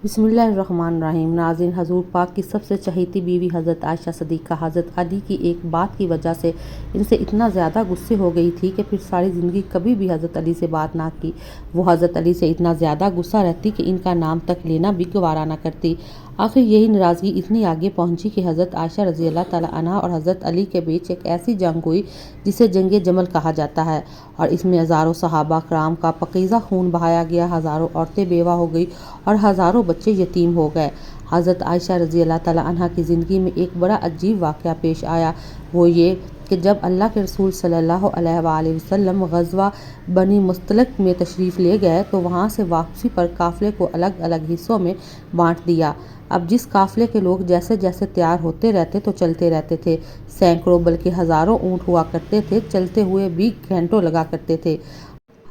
بسم اللہ الرحمن الرحیم۔ ناظرین، حضور پاک کی سب سے چہیتی بیوی حضرت عائشہ صدیقہ حضرت علی کی ایک بات کی وجہ سے ان سے اتنا زیادہ غصے ہو گئی تھی کہ پھر ساری زندگی کبھی بھی حضرت علی سے بات نہ کی۔ وہ حضرت علی سے اتنا زیادہ غصہ رہتی کہ ان کا نام تک لینا بھی گوارا نہ کرتی۔ آخر یہی ناراضگی اتنی آگے پہنچی کہ حضرت عائشہ رضی اللہ تعالیٰ عنہا اور حضرت علی کے بیچ ایک ایسی جنگ ہوئی جسے جنگ جمل کہا جاتا ہے، اور اس میں ہزاروں صحابہ کرام کا پاکیزہ خون بہایا گیا، ہزاروں عورتیں بیوہ ہو گئی اور ہزاروں بچے یتیم ہو گئے۔ حضرت عائشہ رضی اللہ تعالیٰ عنہا کی زندگی میں ایک بڑا عجیب واقعہ پیش آیا، وہ یہ کہ جب اللہ کے رسول صلی اللہ علیہ وآلہ وسلم غزوہ بنی مستلق میں تشریف لے گئے تو وہاں سے واپسی پر قافلے کو الگ الگ حصوں میں بانٹ دیا۔ اب جس قافلے کے لوگ جیسے جیسے تیار ہوتے رہتے تو چلتے رہتے تھے، سینکڑوں بلکہ ہزاروں اونٹ ہوا کرتے تھے، چلتے ہوئے بھی گھنٹوں لگا کرتے تھے۔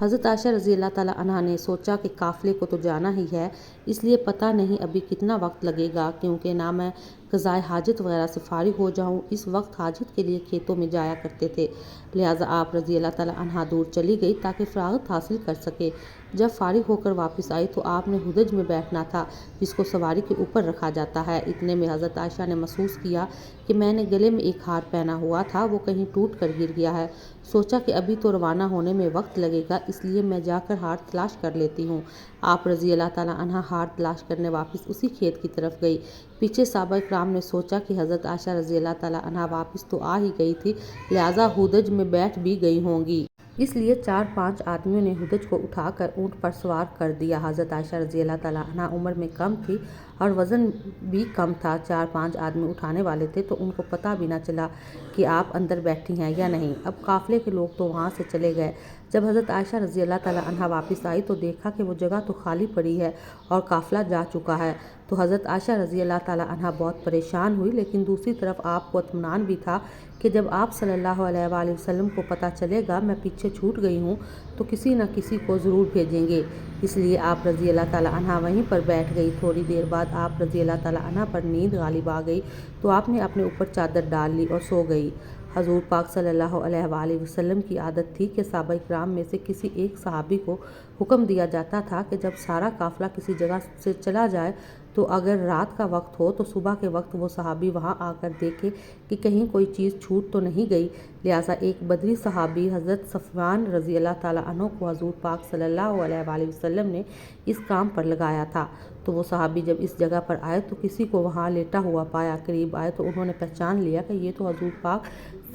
حضرت عائشہ رضی اللہ تعالیٰ عنہا نے سوچا کہ قافلے کو تو جانا ہی ہے، اس لیے پتہ نہیں ابھی کتنا وقت لگے گا، کیونکہ نہ میں قضائے حاجت وغیرہ سے فارغ ہو جاؤں۔ اس وقت حاجت کے لیے کھیتوں میں جایا کرتے تھے، لہٰذا آپ رضی اللہ تعالیٰ عنہا دور چلی گئی تاکہ فراغت حاصل کر سکے۔ جب فارغ ہو کر واپس آئی تو آپ نے ہودج میں بیٹھنا تھا، جس کو سواری کے اوپر رکھا جاتا ہے۔ اتنے میں حضرت عائشہ نے محسوس کیا کہ میں نے گلے میں ایک ہار پہنا ہوا تھا، وہ کہیں ٹوٹ کر گر گیا ہے۔ سوچا کہ ابھی تو روانہ ہونے میں وقت لگے گا، اس لیے میں جا کر ہار تلاش کر لیتی ہوں۔ آپ رضی اللہ تعالیٰ عنہا ہار تلاش کرنے واپس اسی کھیت کی طرف گئی۔ پیچھے صحابہ کرام نے سوچا کہ حضرت عائشہ رضی اللہ تعالیٰ عنہا واپس تو آ ہی گئی تھی، لہٰذا ہودج میں بیٹھ بھی گئی ہوں گی۔ اس لیے 4-5 آدمیوں نے ہودج کو اٹھا کر اونٹ پر سوار کر دیا۔ حضرت عائشہ رضی اللہ تعالیٰ عنہا عمر میں کم تھی اور وزن بھی کم تھا۔ 4-5 آدمی اٹھانے والے تھے تو ان کو پتہ بھی نہ چلا کہ آپ اندر بیٹھی ہیں یا نہیں۔ اب قافلے کے لوگ تو وہاں سے چلے گئے۔ جب حضرت عائشہ رضی اللہ تعالیٰ عنہا واپس آئی تو دیکھا کہ وہ جگہ تو خالی پڑی ہے اور قافلہ جا چکا ہے، تو حضرت عائشہ رضی اللہ تعالیٰ عنہا بہت پریشان ہوئی، لیکن دوسری طرف آپ کو اطمینان بھی تھا کہ جب آپ صلی اللہ علیہ وآلہ وسلم کو پتہ چلے گا میں پیچھے چھوٹ گئی ہوں تو کسی نہ کسی کو ضرور بھیجیں گے، اس لیے آپ رضی اللہ تعالیٰ عنہا وہیں پر بیٹھ گئی۔ تھوڑی دیر بعد آپ رضی اللہ تعالیٰ عنہا پر نیند غالب آ گئی تو آپ نے اپنے اوپر چادر ڈال لی اور سو گئی۔ حضور پاک صلی اللہ علیہ وآلہ وسلم کی عادت تھی کہ صحابہ کرام میں سے کسی ایک صحابی کو حکم دیا جاتا تھا کہ جب سارا قافلہ کسی جگہ سے چلا جائے تو اگر رات کا وقت ہو تو صبح کے وقت وہ صحابی وہاں آ کر دیکھے کہ کہیں کوئی چیز چھوٹ تو نہیں گئی۔ لہٰذا ایک بدری صحابی حضرت صفوان رضی اللہ تعالیٰ عنہ کو حضور پاک صلی اللہ علیہ وآلہ وسلم نے اس کام پر لگایا تھا، تو وہ صحابی جب اس جگہ پر آئے تو کسی کو وہاں لیٹا ہوا پایا۔ قریب آئے تو انہوں نے پہچان لیا کہ یہ تو حضور پاک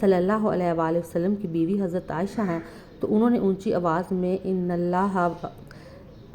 صلی اللہ علیہ وآلہ وسلم کی بیوی حضرت عائشہ ہیں، تو انہوں نے اونچی آواز میں ان اللہ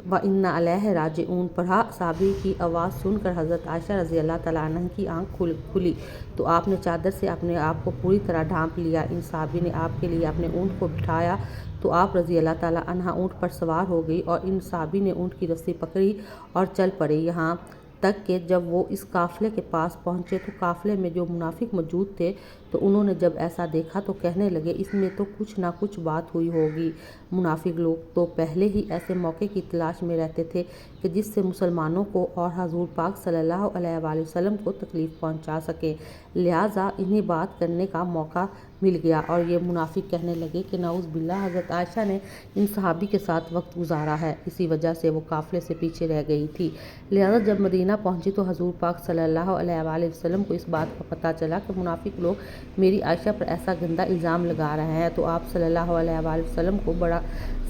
وَإِنَّا إِلَيْهِ رَاجِعُونَ پڑھا۔ صحابی کی آواز سن کر حضرت عائشہ رضی اللہ تعالیٰ عنہ کی آنکھ کھلی تو آپ نے چادر سے اپنے آپ کو پوری طرح ڈھانپ لیا۔ ان صحابی نے آپ کے لیے اپنے اونٹ کو بٹھایا تو آپ رضی اللہ تعالیٰ عنہ اونٹ پر سوار ہو گئی اور ان صحابی نے اونٹ کی رسی پکڑی اور چل پڑے، یہاں تک کہ جب وہ اس قافلے کے پاس پہنچے تو قافلے میں جو منافق موجود تھے تو انہوں نے جب ایسا دیکھا تو کہنے لگے اس میں تو کچھ نہ کچھ بات ہوئی ہوگی۔ منافق لوگ تو پہلے ہی ایسے موقع کی تلاش میں رہتے تھے کہ جس سے مسلمانوں کو اور حضور پاک صلی اللہ علیہ وآلہ وسلم کو تکلیف پہنچا سکیں، لہٰذا انہیں بات کرنے کا موقع مل گیا، اور یہ منافق کہنے لگے کہ نعوذ باللہ حضرت عائشہ نے ان صحابی کے ساتھ وقت گزارا ہے، اسی وجہ سے وہ قافلے سے پیچھے رہ گئی تھی۔ لہٰذا جب مدینہ پہنچی تو حضور پاک صلی اللہ علیہ وآلہ وسلم کو اس بات کا پتہ چلا کہ منافق لوگ میری عائشہ پر ایسا گندا الزام لگا رہے ہیں، تو آپ صلی اللہ علیہ وآلہ وسلم کو بڑا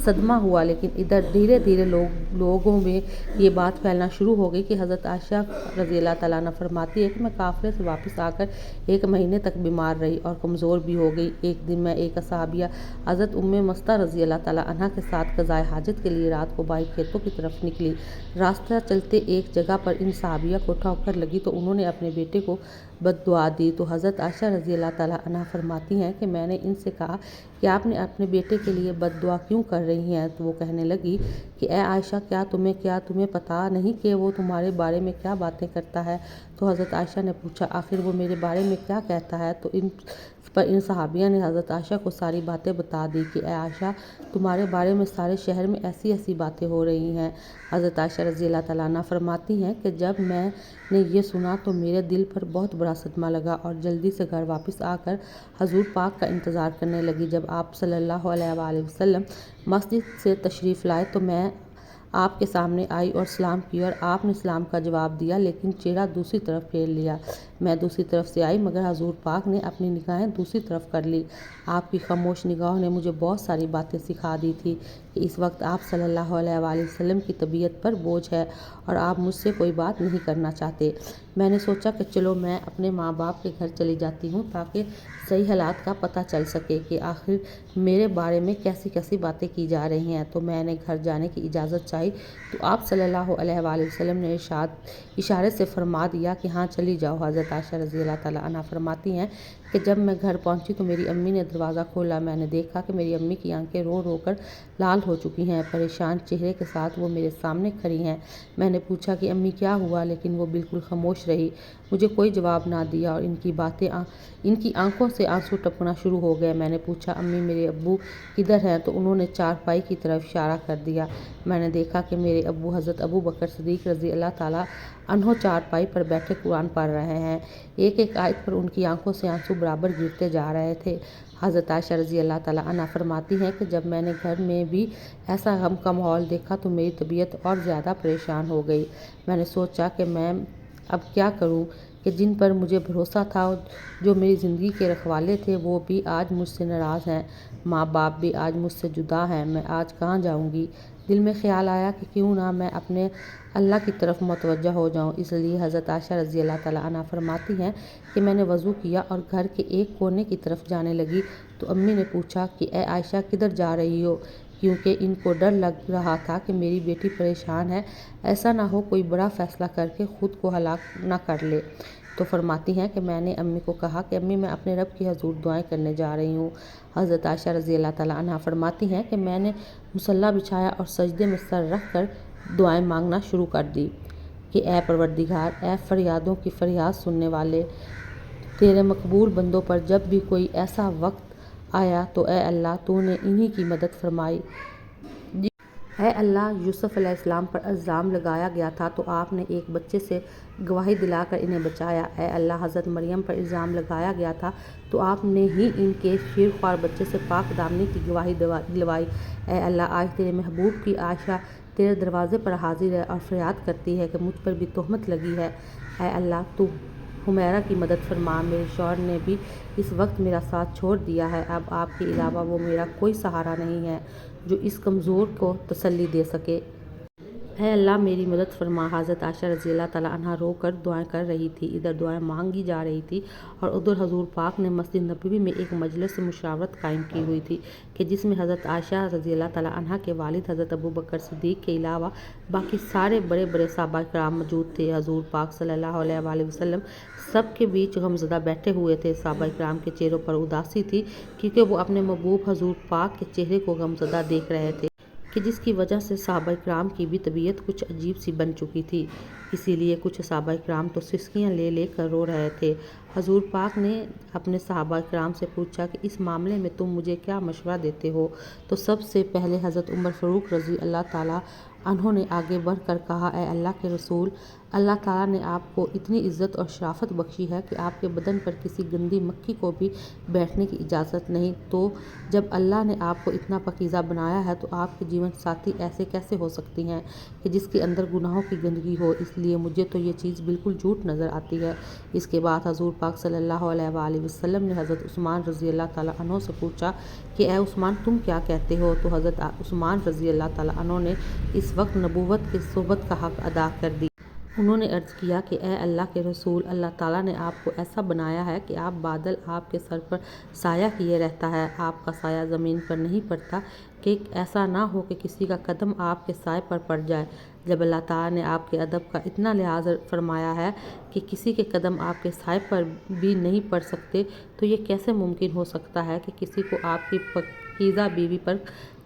صدمہ ہوا، لیکن ادھر دھیرے دھیرے لوگوں میں یہ بات پھیلنا شروع ہو گئی کہ حضرت عائشہ رضی اللہ تعالیٰ عنہ فرماتی ہے کہ میں قافلے سے واپس آ کر 1 مہینے تک بیمار رہی اور کمزور بھی ہو گئی۔ ایک دن میں ایک صحابیہ حضرت مستہ رضی اللہ تعالیٰ عنہ کے ساتھ قضائے حاجت کے لیے رات کو باہر کھیتوں کی طرف نکلی۔ راستہ چلتے ایک جگہ پر ان صحابیہ کو ٹھوکر لگی تو انہوں نے اپنے بیٹے کو بد دعا دی، تو حضرت عائشہ رضی اللہ تعالیٰ عنہ فرماتی ہیں کہ میں نے ان سے کہا کہ آپ نے اپنے بیٹے کے لیے بد دعا کیوں کر رہی ہیں؟ تو وہ کہنے لگی کہ اے عائشہ، کیا تمہیں پتہ نہیں کہ وہ تمہارے بارے میں کیا باتیں کرتا ہے؟ تو حضرت عائشہ نے پوچھا آخر وہ میرے بارے میں کیا کہتا ہے؟ تو ان صحابیہ نے حضرت عائشہ کو ساری باتیں بتا دی کہ اے عائشہ، تمہارے بارے میں سارے شہر میں ایسی ایسی باتیں ہو رہی ہیں۔ حضرت عائشہ رضی اللہ تعالیٰ عنہ فرماتی ہیں کہ جب میں نے یہ سنا تو میرے دل پر بہت بڑا صدمہ لگا اور جلدی سے گھر واپس آ کر حضور پاک کا انتظار کرنے لگی۔ جب آپ صلی اللہ علیہ وآلہ وسلم مسجد سے تشریف لائے تو میں آپ کے سامنے آئی اور سلام کی اور آپ نے سلام کا جواب دیا، لیکن چہرہ دوسری طرف پھیر لیا۔ میں دوسری طرف سے آئی مگر حضور پاک نے اپنی نگاہیں دوسری طرف کر لی۔ آپ کی خاموش نگاہوں نے مجھے بہت ساری باتیں سکھا دی تھی کہ اس وقت آپ صلی اللہ علیہ وآلہ وسلم کی طبیعت پر بوجھ ہے اور آپ مجھ سے کوئی بات نہیں کرنا چاہتے۔ میں نے سوچا کہ چلو میں اپنے ماں باپ کے گھر چلی جاتی ہوں تاکہ صحیح حالات کا پتہ چل سکے کہ آخر میرے بارے میں کیسی کیسی باتیں کی جا رہی ہیں۔ تو میں نے گھر جانے کی اجازت چاہی تو آپ صلی اللہ علیہ وآلہ وسلم نے اشارے سے فرما دیا کہ ہاں چلی جاؤ۔ حضرت عائشہ رضی اللہ تعالیٰ عنہا فرماتی ہیں کہ جب میں گھر پہنچی تو میری امی نے دروازہ کھولا۔ میں نے دیکھا کہ میری امی کی آنکھیں رو رو کر لال ہو چکی ہیں، پریشان چہرے کے ساتھ وہ میرے سامنے کھڑی ہیں۔ میں نے پوچھا کہ امی کیا ہوا، لیکن وہ بالکل خاموش رہی، مجھے کوئی جواب نہ دیا اور ان کی آنکھوں سے آنسو ٹپکنا شروع ہو گئے۔ میں نے پوچھا امی میرے ابو کدھر ہیں؟ تو انہوں نے چارپائی کی طرف اشارہ کر دیا۔ میں نے دیکھا کہ میرے ابو حضرت ابو بکر صدیق رضی اللہ تعالیٰ عنہ چارپائی پر بیٹھے قرآن پڑھ رہے ہیں۔ ایک ایک آیت پر ان کی آنکھوں سے آنسو برابر گرتے جا رہے تھے۔ حضرت عائشہ رضی اللہ تعالیٰ عنہا فرماتی ہیں کہ جب میں نے گھر میں بھی ایسا غم کا ماحول دیکھا تو میری طبیعت اور زیادہ پریشان ہو گئی۔ میں نے سوچا کہ میں اب کیا کروں کہ جن پر مجھے بھروسہ تھا، جو میری زندگی کے رکھوالے تھے، وہ بھی آج مجھ سے ناراض ہیں، ماں باپ بھی آج مجھ سے جدا ہیں، میں آج کہاں جاؤں گی؟ دل میں خیال آیا کہ کیوں نہ میں اپنے اللہ کی طرف متوجہ ہو جاؤں۔ اس لیے حضرت عائشہ رضی اللہ تعالیٰ عنہا فرماتی ہیں کہ میں نے وضو کیا اور گھر کے ایک کونے کی طرف جانے لگی تو امی نے پوچھا کہ اے عائشہ کدھر جا رہی ہو، کیونکہ ان کو ڈر لگ رہا تھا کہ میری بیٹی پریشان ہے، ایسا نہ ہو کوئی بڑا فیصلہ کر کے خود کو ہلاک نہ کر لے۔ تو فرماتی ہیں کہ میں نے امی کو کہا کہ امی میں اپنے رب کی حضور دعائیں کرنے جا رہی ہوں۔ حضرت عائشہ رضی اللہ تعالیٰ عنہا فرماتی ہیں کہ میں نے مصلی بچھایا اور سجدے میں سر رکھ کر دعائیں مانگنا شروع کر دی کہ اے پروردگار، اے فریادوں کی فریاد سننے والے، تیرے مقبول بندوں پر جب بھی کوئی ایسا وقت آیا تو اے اللہ تو نے انہی کی مدد فرمائی۔ اے اللہ، یوسف علیہ السلام پر الزام لگایا گیا تھا تو آپ نے ایک بچے سے گواہی دلا کر انہیں بچایا۔ اے اللہ، حضرت مریم پر الزام لگایا گیا تھا تو آپ نے ہی ان کے شیرخوار بچے سے پاک دامنی کی گواہی دلوائی۔ اے اللہ، آج تیرے محبوب کی عائشہ تیرے دروازے پر حاضر ہے اور فریاد کرتی ہے کہ مجھ پر بھی تہمت لگی ہے۔ اے اللہ، تو حمیرہ کی مدد فرما، میرے شوہر نے بھی اس وقت میرا ساتھ چھوڑ دیا ہے، اب آپ کے علاوہ وہ میرا کوئی سہارا نہیں ہے جو اس کمزور کو تسلی دے سکے۔ اے اللہ، میری مدد فرما۔ حضرت عائشہ رضی اللہ تعالیٰ عنہا رو کر دعائیں کر رہی تھی، ادھر دعائیں مانگی جا رہی تھی اور ادھر حضور پاک نے مسجد نبوی میں ایک مجلس مشاورت قائم کی ہوئی تھی کہ جس میں حضرت عائشہ رضی اللہ تعالیٰ عنہا کے والد حضرت ابو بکر صدیق کے علاوہ باقی سارے بڑے بڑے صحابہ کرام موجود تھے۔ حضور پاک صلی اللہ علیہ وآلہ وسلم سب کے بیچ غمزدہ بیٹھے ہوئے تھے۔ صحابہ کرام کے چہروں پر اداسی تھی کیونکہ وہ اپنے محبوب حضور پاک کے چہرے کو غمزدہ دیکھ رہے تھے کہ جس کی وجہ سے صحابہ کرام کی بھی طبیعت کچھ عجیب سی بن چکی تھی۔ اسی لیے کچھ صحابہ کرام تو سسکیاں لے لے کر رو رہے تھے۔ حضور پاک نے اپنے صحابہ کرام سے پوچھا کہ اس معاملے میں تم مجھے کیا مشورہ دیتے ہو؟ تو سب سے پہلے حضرت عمر فاروق رضی اللہ تعالیٰ عنہ نے آگے بڑھ کر کہا، اے اللہ کے رسول، اللہ تعالیٰ نے آپ کو اتنی عزت اور شرافت بخشی ہے کہ آپ کے بدن پر کسی گندی مکھی کو بھی بیٹھنے کی اجازت نہیں، تو جب اللہ نے آپ کو اتنا پاکیزہ بنایا ہے تو آپ کے جیون ساتھی ایسے کیسے ہو سکتی ہیں کہ جس کے اندر گناہوں کی گندگی ہو؟ اس لیے مجھے تو یہ چیز بالکل جھوٹ نظر آتی ہے۔ اس کے بعد حضور پاک صلی اللہ علیہ وآلہ وسلم نے حضرت عثمان رضی اللہ تعالیٰ عنہ سے پوچھا کہ اے عثمان تم کیا کہتے ہو؟ تو حضرت عثمان رضی اللہ تعالیٰ عنہ نے اس وقت نبوت کی صحبت کا حق ادا کر دی۔ انہوں نے عرض کیا کہ اے اللہ کے رسول، اللہ تعالیٰ نے آپ کو ایسا بنایا ہے کہ آپ بادل آپ کے سر پر سایہ کیے رہتا ہے، آپ کا سایہ زمین پر نہیں پڑتا کہ ایسا نہ ہو کہ کسی کا قدم آپ کے سائے پر پڑ جائے۔ جب اللہ تعالیٰ نے آپ کے ادب کا اتنا لحاظ فرمایا ہے کہ کسی کے قدم آپ کے سائے پر بھی نہیں پڑ سکتے تو یہ کیسے ممکن ہو سکتا ہے کہ کسی کو آپ کی پاکیزہ بیوی پر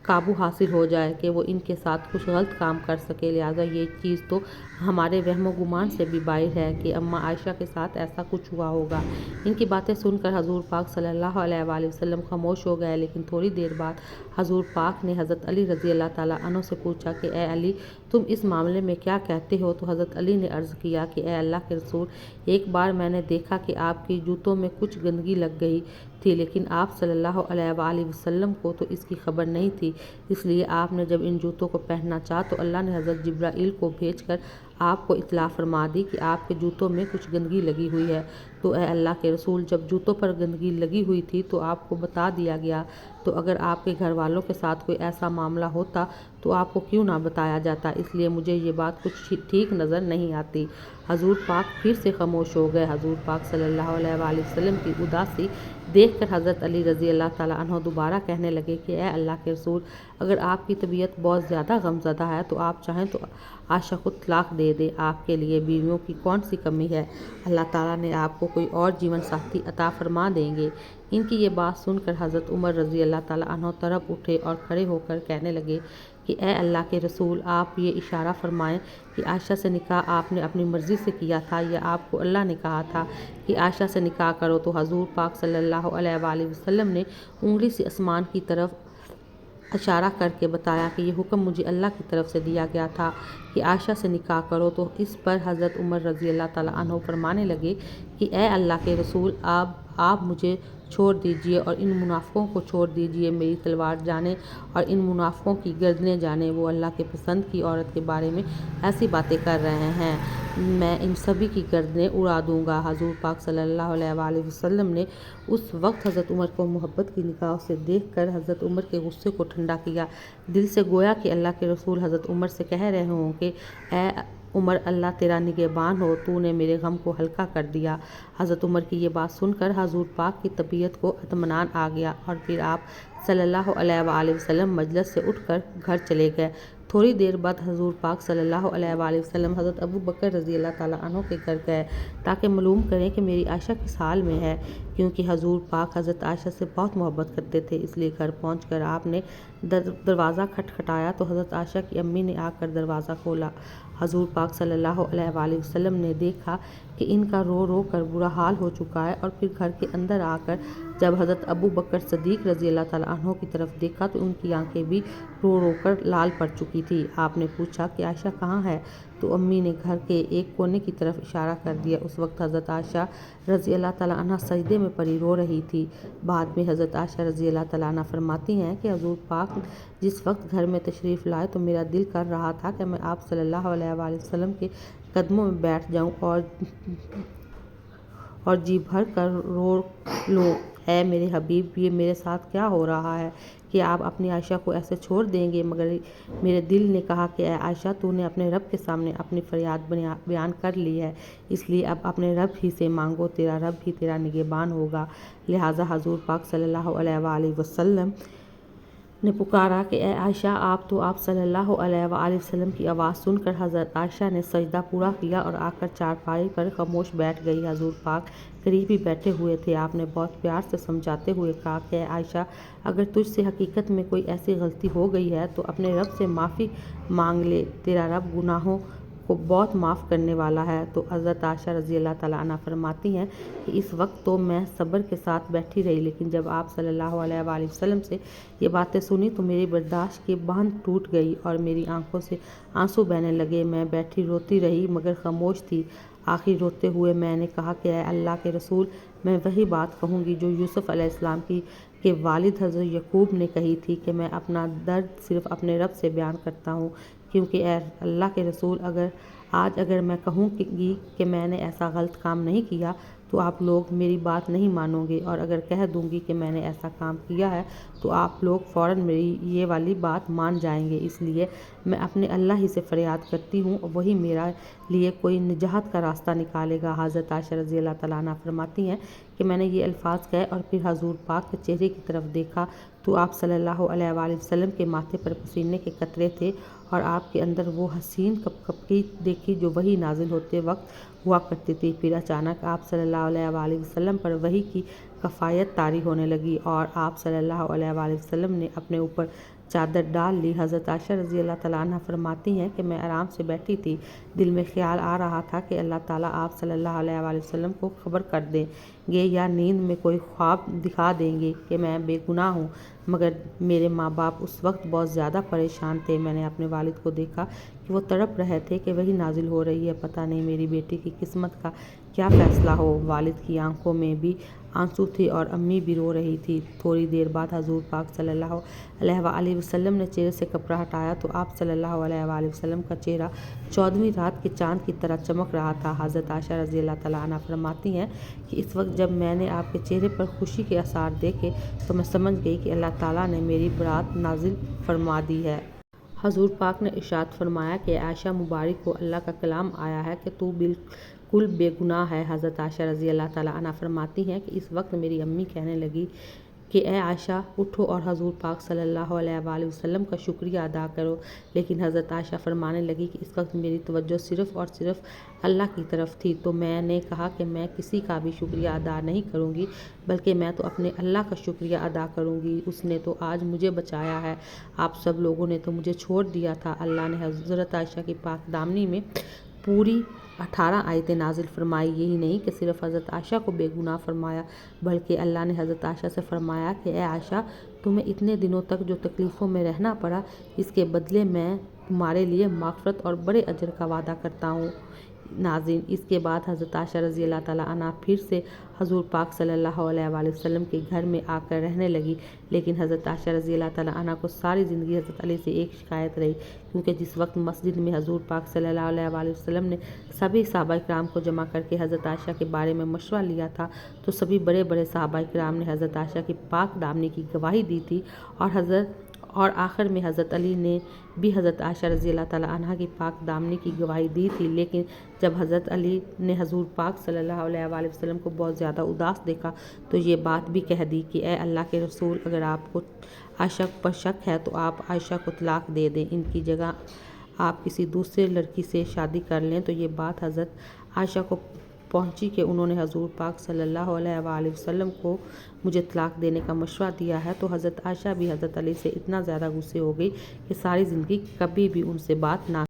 قابو حاصل ہو جائے کہ وہ ان کے ساتھ کچھ غلط کام کر سکے؟ لہٰذا یہ چیز تو ہمارے وہم و گمان سے بھی باہر ہے کہ اماں عائشہ کے ساتھ ایسا کچھ ہوا ہوگا۔ ان کی باتیں سن کر حضور پاک صلی اللہ علیہ وآلہ وسلم خاموش ہو گئے، لیکن تھوڑی دیر بعد حضور پاک نے حضرت علی رضی اللہ تعالیٰ عنہ سے پوچھا کہ اے علی، تم اس معاملے میں کیا کہتے ہو؟ تو حضرت علی نے عرض کیا کہ اے اللہ کے رسول، ایک بار میں نے دیکھا کہ آپ کی جوتوں میں کچھ گندگی لگ گئی تھی، لیکن آپ صلی اللہ علیہ وآلہ وسلم کو تو اس کی خبر نہیں تھی، اس لیے آپ نے جب ان جوتوں کو پہننا چاہا تو اللہ نے حضرت جبرائیل کو بھیج کر آپ کو اطلاع فرما دی کہ آپ کے جوتوں میں کچھ گندگی لگی ہوئی ہے۔ تو اے اللہ کے رسول، جب جوتوں پر گندگی لگی ہوئی تھی تو آپ کو بتا دیا گیا، تو اگر آپ کے گھر والوں کے ساتھ کوئی ایسا معاملہ ہوتا تو آپ کو کیوں نہ بتایا جاتا، اس لیے مجھے یہ بات کچھ ٹھیک نظر نہیں آتی۔ حضور پاک پھر سے خاموش ہو گئے۔ حضور پاک صلی اللہ علیہ وآلہ وسلم کی اداسی دیکھ کر حضرت علی رضی اللہ تعالیٰ عنہ دوبارہ کہنے لگے کہ اے اللہ کے رسول، اگر آپ کی طبیعت بہت زیادہ غمزدہ ہے تو آپ چاہیں تو عائشہ کو طلاق دے دیں، آپ کے لیے بیویوں کی کون سی کمی ہے، اللہ تعالیٰ نے آپ کو کوئی اور جیون ساتھی عطا فرما دیں گے۔ ان کی یہ بات سن کر حضرت عمر رضی اللہ تعالیٰ عنہ طرف اٹھے اور کھڑے ہو کر کہنے لگے کہ اے اللہ کے رسول، آپ یہ اشارہ فرمائیں کہ عائشہ سے نکاح آپ نے اپنی مرضی سے کیا تھا یا آپ کو اللہ نے کہا تھا کہ عائشہ سے نکاح کرو؟ تو حضور پاک صلی اللہ علیہ وآلہ وسلم نے انگلی سے آسمان کی طرف اشارہ کر کے بتایا کہ یہ حکم مجھے اللہ کی طرف سے دیا گیا تھا کہ عائشہ سے نکاح کرو۔ تو اس پر حضرت عمر رضی اللہ تعالیٰ عنہ فرمانے لگے کہ اے اللہ کے رسول، آپ مجھے چھوڑ دیجئے اور ان منافقوں کو چھوڑ دیجئے، میری تلوار جانے اور ان منافقوں کی گردنیں جانے، وہ اللہ کے پسند کی عورت کے بارے میں ایسی باتیں کر رہے ہیں، میں ان سبھی کی گردنیں اڑا دوں گا۔ حضور پاک صلی اللہ علیہ وآلہ وسلم نے اس وقت حضرت عمر کو محبت کی نگاہوں سے دیکھ کر حضرت عمر کے غصے کو ٹھنڈا کیا، دل سے گویا کہ اللہ کے رسول حضرت عمر سے کہہ رہے ہوں کہ اے عمر، اللہ تیرا نگہبان ہو، تو نے میرے غم کو ہلکا کر دیا۔ حضرت عمر کی یہ بات سن کر حضور پاک کی طبیعت کو اطمینان آ گیا اور پھر آپ صلی اللہ علیہ وآلہ وسلم مجلس سے اٹھ کر گھر چلے گئے۔ تھوڑی دیر بعد حضور پاک صلی اللہ علیہ وآلہ وسلم حضرت ابو بکر رضی اللہ تعالیٰ عنہ کے گھر گئے تاکہ معلوم کریں کہ میری عائشہ کس حال میں ہے، کیونکہ حضور پاک حضرت عائشہ سے بہت محبت کرتے تھے، اس لیے گھر پہنچ کر آپ نے دروازہ کھٹکھٹایا تو حضرت عائشہ کی امی نے آ کر دروازہ کھولا۔ حضور پاک صلی اللہ علیہ وآلہ وسلم نے دیکھا کہ ان کا رو رو کر برا حال ہو چکا ہے، اور پھر گھر کے اندر آ کر جب حضرت ابو بکر صدیق رضی اللہ تعالیٰ عنہ کی طرف دیکھا تو ان کی آنکھیں بھی رو رو کر لال پڑ چکی تھی۔ آپ نے پوچھا کہ عائشہ کہاں ہے؟ تو امی نے گھر کے ایک کونے کی طرف اشارہ کر دیا۔ اس وقت حضرت عائشہ رضی اللہ تعالیٰ عنہ سجدے میں پڑی رو رہی تھی۔ بعد میں حضرت عائشہ رضی اللہ تعالیٰ عنہ فرماتی ہیں کہ حضور پاک جس وقت گھر میں تشریف لائے تو میرا دل کر رہا تھا کہ میں آپ صلی اللہ علیہ وآلہ وسلم کے قدموں میں بیٹھ جاؤں اور جی بھر کر رو لوں، اے میرے حبیب، یہ میرے ساتھ کیا ہو رہا ہے کہ آپ اپنی عائشہ کو ایسے چھوڑ دیں گے؟ مگر میرے دل نے کہا کہ اے عائشہ، تو نے اپنے رب کے سامنے اپنی فریاد بیان کر لی ہے، اس لیے اب اپنے رب ہی سے مانگو، تیرا رب ہی تیرا نگہبان ہوگا۔ لہٰذا حضور پاک صلی اللہ علیہ وآلہ وسلم نے پکارا کہ اے عائشہ، آپ صلی اللہ علیہ وآلہ وسلم کی آواز سن کر حضرت عائشہ نے سجدہ پورا کیا اور آ کر چارپائی پر خاموش بیٹھ گئی۔ حضور پاک قریب ہی بیٹھے ہوئے تھے۔ آپ نے بہت پیار سے سمجھاتے ہوئے کہا کہ اے عائشہ، اگر تجھ سے حقیقت میں کوئی ایسی غلطی ہو گئی ہے تو اپنے رب سے معافی مانگ لے، تیرا رب گناہوں کو بہت معاف کرنے والا ہے۔ تو حضرت عائشہ رضی اللہ تعالیٰ عنہ فرماتی ہیں کہ اس وقت تو میں صبر کے ساتھ بیٹھی رہی، لیکن جب آپ صلی اللہ علیہ وآلہ وسلم سے یہ باتیں سنی تو میری برداشت کی باندھ ٹوٹ گئی اور میری آنکھوں سے آنسو بہنے لگے۔ میں بیٹھی روتی رہی مگر خاموش تھی۔ آخر روتے ہوئے میں نے کہا کہ اے اللہ کے رسول، میں وہی بات کہوں گی جو یوسف علیہ السلام کے والد حضرت یعقوب نے کہی تھی کہ میں اپنا درد صرف اپنے رب سے بیان کرتا ہوں، کیونکہ اے اللہ کے رسول، اگر میں کہوں گی کہ میں نے ایسا غلط کام نہیں کیا تو آپ لوگ میری بات نہیں مانو گے، اور اگر کہہ دوں گی کہ میں نے ایسا کام کیا ہے تو آپ لوگ فوراً میری یہ والی بات مان جائیں گے، اس لیے میں اپنے اللہ ہی سے فریاد کرتی ہوں اور وہی میرا لیے کوئی نجات کا راستہ نکالے گا۔ حضرت عائشہ رضی اللہ تعالیٰ عنہ فرماتی ہیں کہ میں نے یہ الفاظ کہے اور پھر حضور پاک کے چہرے کی طرف دیکھا تو آپ صلی اللہ علیہ وآلہ وسلم کے ماتھے پر پسینے کے قطرے تھے اور آپ کے اندر وہ حسین کپکپی دیکھی جو وحی نازل ہوتے وقت ہوا کرتی تھی۔ پھر اچانک آپ صلی اللہ علیہ وآلہ وسلم پر وحی کی کفایت طاری ہونے لگی اور آپ صلی اللہ علیہ وآلہ وسلم نے اپنے اوپر چادر ڈال لی۔ حضرت عائشہ رضی اللہ تعالیٰ عنہ فرماتی ہیں کہ میں آرام سے بیٹھی تھی، دل میں خیال آ رہا تھا کہ اللہ تعالیٰ آپ صلی اللہ علیہ وآلہ وسلم کو خبر کر دیں گے یا نیند میں کوئی خواب دکھا دیں گے کہ میں بے گناہ ہوں، مگر میرے ماں باپ اس وقت بہت زیادہ پریشان تھے۔ میں نے اپنے والد کو دیکھا کہ وہ تڑپ رہے تھے کہ وحی نازل ہو رہی ہے، پتہ نہیں میری بیٹی کی قسمت کا کیا فیصلہ ہو۔ والد کی آنکھوں میں بھی آنسو تھے اور امی بھی رو رہی تھی۔ تھوڑی دیر بعد حضور پاک صلی اللہ علیہ وآلہ وسلم نے چہرے سے کپڑا ہٹایا تو آپ صلی اللہ علیہ وآلہ وسلم کا چہرہ 14ویں رات کے چاند کی طرح چمک رہا تھا۔ حضرت عائشہ رضی اللہ تعالیٰ عنہ فرماتی ہیں کہ اس وقت جب میں نے آپ کے چہرے پر خوشی کے آثار دیکھے تو میں سمجھ گئی کہ اللہ تعالیٰ نے میری برات نازل فرما دی ہے۔ حضور پاک نے ارشاد فرمایا کہ عائشہ مبارک کو اللہ کا کلام آیا ہے کہ تو بالکل بے گناہ ہے۔ حضرت عائشہ رضی اللہ تعالیٰ عنہ فرماتی ہیں کہ اس وقت میری امی کہنے لگی کہ اے عائشہ اٹھو اور حضور پاک صلی اللہ علیہ وآلہ وسلم کا شکریہ ادا کرو، لیکن حضرت عائشہ فرمانے لگی کہ اس وقت میری توجہ صرف اور صرف اللہ کی طرف تھی، تو میں نے کہا کہ میں کسی کا بھی شکریہ ادا نہیں کروں گی بلکہ میں تو اپنے اللہ کا شکریہ ادا کروں گی، اس نے تو آج مجھے بچایا ہے، آپ سب لوگوں نے تو مجھے چھوڑ دیا تھا۔ اللہ نے حضرت عائشہ کی پاک دامنی میں پوری 18 آیتیں نازل فرمائی۔ یہی نہیں کہ صرف حضرت عائشہ کو بے گناہ فرمایا بلکہ اللہ نے حضرت عائشہ سے فرمایا کہ اے عائشہ تمہیں اتنے دنوں تک جو تکلیفوں میں رہنا پڑا اس کے بدلے میں تمہارے لیے مغفرت اور بڑے اجر کا وعدہ کرتا ہوں۔ ناظرین، اس کے بعد حضرت عائشہ رضی اللہ تعالیٰ عنہ پھر سے حضور پاک صلی اللہ علیہ وآلہ وسلم کے گھر میں آ کر رہنے لگی، لیکن حضرت عائشہ رضی اللہ تعالیٰ عنہ کو ساری زندگی حضرت علی سے ایک شکایت رہی، کیونکہ جس وقت مسجد میں حضور پاک صلی اللہ علیہ وآلہ وسلم نے سبھی صحابہ کرام کو جمع کر کے حضرت عائشہ کے بارے میں مشورہ لیا تھا تو سبھی بڑے بڑے صحابہ کرام نے حضرت عائشہ کی پاک دامنی کی گواہی دی تھی، اور آخر میں حضرت علی نے بھی حضرت عائشہ رضی اللہ تعالیٰ عنہ کی پاک دامنی کی گواہی دی تھی، لیکن جب حضرت علی نے حضور پاک صلی اللہ علیہ وآلہ وسلم کو بہت زیادہ اداس دیکھا تو یہ بات بھی کہہ دی کہ اے اللہ کے رسول، اگر آپ کو عائشہ پر شک ہے تو آپ عائشہ کو طلاق دے دیں، ان کی جگہ آپ کسی دوسرے لڑکی سے شادی کر لیں۔ تو یہ بات حضرت عائشہ کو پہنچی کہ انہوں نے حضور پاک صلی اللہ علیہ وآلہ وسلم کو مجھے طلاق دینے کا مشورہ دیا ہے، تو حضرت عائشہ بھی حضرت علی سے اتنا زیادہ غصے ہو گئی کہ ساری زندگی کبھی بھی ان سے بات نہ